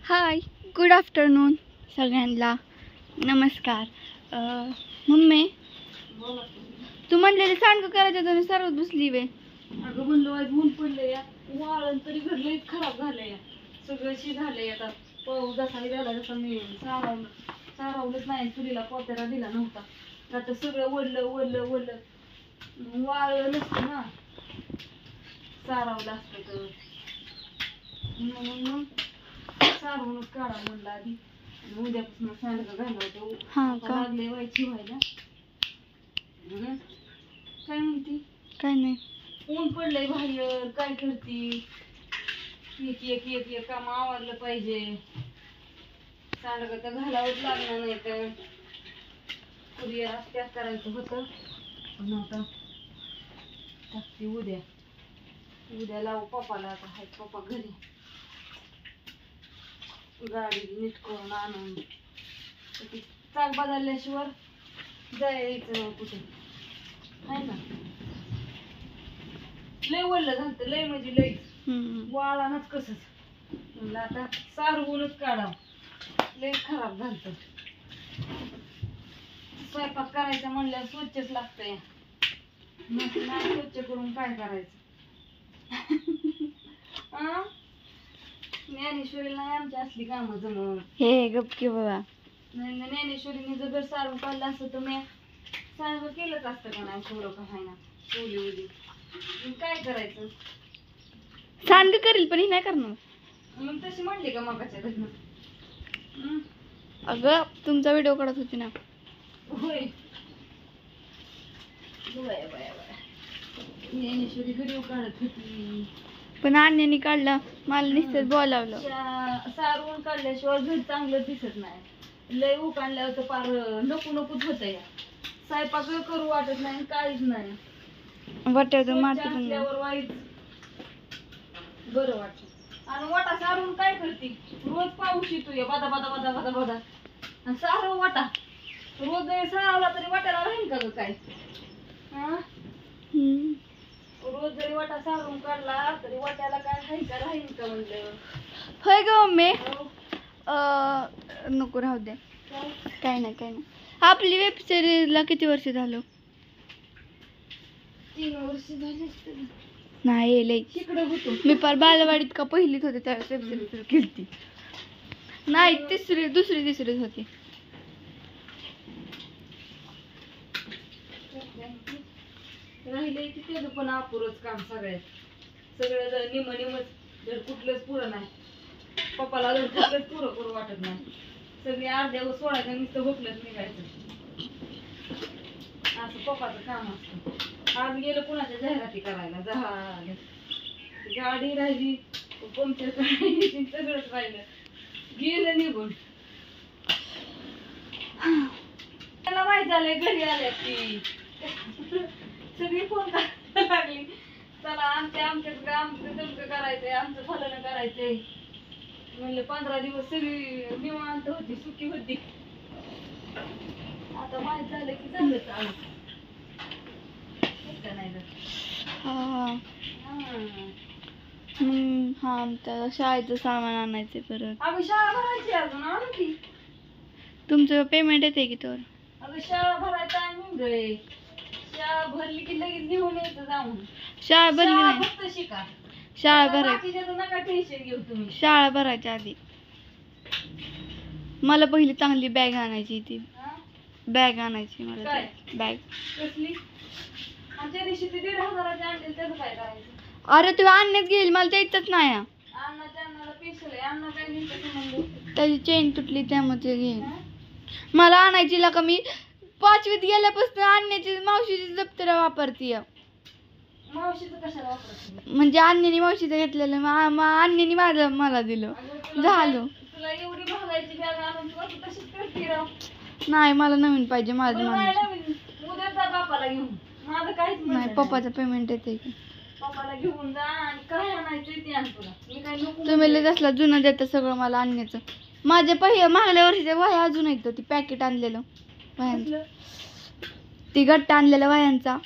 हाय, good afternoon सगळ्यांना. नमस्कार. Mummy, तू म्हणलेली सांडगं करायचं तर सर्वच बसली वे. अगं म्हणलं आज ऊन पडलंय या वाळण तरी घर लई खराब झालंय, सगळं शी झालंय. आता पाऊस जसा झाला जसा मी सारावलंच नाही, चुलीला पोत्याला दिला नव्हता. आता सगळं ओढलं ओढलं ओढलं वाळलं नसतं ना, सारावलं असतं तर म्हणून मग सारवूनच काढा म्हणलं आधी. उद्यापासून सांडगं घालावं लागले व्हायची व्हायला. काय म्हणती? काय नाही, ऊन पडलंय बाहेर, काय करती? एक एक एक एक काम आवरलं पाहिजे. सांडगं तर घालावंच लागणार नाही तर कुरिअर पॅक करायचं होतं, पण आता टाकते उद्या लावू पप्पाला. आता हाय पप्पा घरी, गाडी नीट करून आणून चाक बदलल्याशिवाय जायचं कुठे आहे ना. लय वळलं झालं, लय म्हणजे लय वाळानच कसंच. म्हणलं आता सारवूनच काढावं, लय खराब झालं. स्वयंपाक करायचा म्हणल्यावर स्वच्छच लागतंय, नाही स्वच्छ करून काय करायचं. ज्ञानेश्वरीला नाही आमच्या असली कामं जमत. हे गपकी बाबा. नाही ज्ञानेश्वरीने जर घर सारून काढलं असतं तर मी सारं केलंच असतं का नाही. थोडं का आहे ना ओली ओली, काय करायचं. सांडगं करील पण ही नाही करणार. मग तशी म्हणली का मगाच्या घरनं? अगं तुमचा व्हिडिओ काढत होती ना. होय, बाया बाया बाया, ज्ञानेश्वरी व्हिडिओ काढत होती. पण अन्यानी काढला, मला नुसतंच बोलावलं. सारवून काढल्याशिवाय घर चांगलं दिसत नाही. लय उकाणल्यावर तर पार नको नकोच होत या. स्वयंपाक करू वाटत नाही, काहीच नाही. वाट्यावर माती असल्यावर वाईट बरं वाटत. आणि वाटा सारून काय करते? रोज पाऊस येतो बादा बादा बादा बादा बादा, आणि सारव वाटा रोज जरी सारवला तरी वाट्याला राहील का ग काय? रोज जरी वाटा सारून काढला तरी वाट्याला काय राहील का म्हणलं. होय ग मम्मी. नको राहू दे, काय नाही. आपली वेब सिरीजला किती वर्ष झालं? 3 वर्ष झाली नाही लई. तिकडे होतो मी पार बालवाडीत का पहिलीत होते त्यावेळेस वेब सिरीज केली. नाही, दुसरी तिसरीच होती. राहिले की त्याचं पण अपुरच काम. सगळं जर निमच जर कुठलंच पुरं नाही. पप्पाला जर कुठलंच पुरं करू वाटत नाही. सगळे अर्ध्यावर सोडायचं, नुसतं भोकलंच निघायचं, असं पप्पाचं काम असतं. आज गेलं कुणाच्या जाहिराती करायला, झालं गाडी राहिली, पंक्चर करायची, सगळंच राहिलं, गेलं निघून. त्याला माहित झालंय घरी आल्या की सगळी फोन करायला लागली, चला आमच्याकडे आमचं तमकं करायचंय, आमचं फलन करायचंय. म्हणलं 15 दिवस सगळी निवांत होती, सुखी होती. आता माहित झालं की झालं चालू. हा, त्या शाळेचं सामान आणायचं परत. अगं शाळा भरायची अजून आणू की. तुमचं पेमेंट येते की तर? अगं शाळा भरायचा आहे, शाळा भरली की लगेच घेऊन यायचं जाऊन. शाळा भरली नाही, फक्त शिका. शाळा भरायची. बाकीच्याचं नका टेन्शन घेऊ तुम्ही. शाळा भरायच्या आधी मला पहिली चांगली बॅग आणायची. ती बॅग आणायची मला. काय बॅग कसली? आमच्या दिवशी ते 1,500 आणले, त्याचं काय करायचं? अरे तू आणण्यात गेली, मला द्यायचंच नाही. अन्नाला पेशल आहे, अन्न काय घ्यायचं संबंध? त्याची चेन तुटली त्यामध्ये घे. मला आणायची का मी 5वीत गेल्यापासून आणण्याची मावशीची दप्तर वापरतीय. मावशीचं कशाला वापरायचं? म्हणजे अन्यानी मावशीचं घेतलेलं, अन्यानी मला दिलं, झालं. तुला एवढी महागायची बॅग आणून तू तशीच करते राव. नाही, मला नवीन पाहिजे. माझं उद्या जा बापाला घेऊन. माझं काहीच नाही, पप्पाचं पेमेंट येते की. पप्पाला घेऊन जा आणि काय आणायचं ते आण तुला. मी काय नको तुम्ही असला जुनं देतं सगळं मला आणण्याचं. माझ्या मागल्या वर्षीच्या वह्या अजून येतं, ती पॅकेट आणलेलं वह्यांचं, ती गट्टा आणलेला वह्यांचा,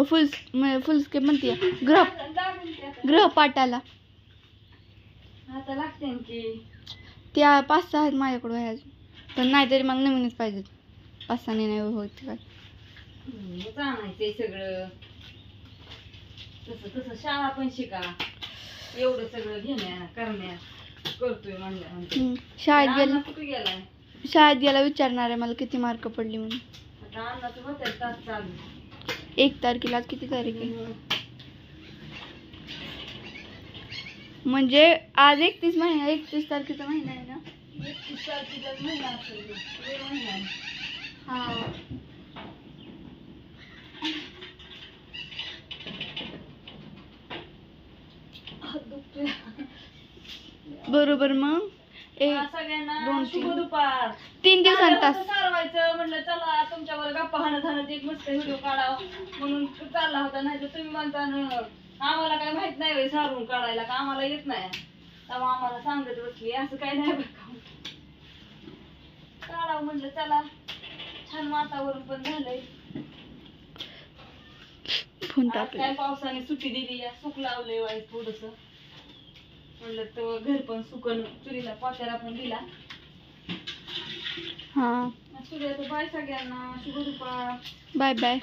फुलस्केप म्हणते गृहपाठाला. आता लागते की त्या 5-6 आहेत माझ्याकडे वह्या अजून, पण नाहीतरी मला नवीनच पाहिजेत. 5-6 नाही होत काय. जाणायचंय सगळं. तसं तसं शाळा पण शिका. एवढं सगळं घेण्या करण्या करतोय म्हणल्या. शाळेत गेला विचारणार आहे मला किती मार्क पडली म्हणून. आता अन्नाचं होतं तास चालू. 1 तारखेला, आज किती तारीख आहे? म्हणजे आज 31 तारखेचा महिना आहे ना. 31 तारखेचा महिना असेल. महिना आहे. हा. बरोबर. मग सगळ्यांना 2-3 शुभ दुपार. 3 दिवसांत तास सारवायचं म्हणलं चला तुमच्यावर गप्पा हाणत एक मस्त व्हिडिओ काढावा म्हणून चालला होता. नाही तर तुम्ही म्हणता आम्हाला काय माहित नाही होय सारवून काढायला, का आम्हाला येत नाही, तेव्हा आम्हाला सांगत बसली. असं काय नाही बघा, काढावं म्हणलं चला. छान वातावरण पण झालंय. काय पावसाने सुट्टी दिली, सुक लावलंय वाईट थोडस. म्हणलं तर घर पण सुकन, चुलीला पात्याला पण दिला. हा. बाय सगळ्यांना, शुभ दुपार. Bye bye.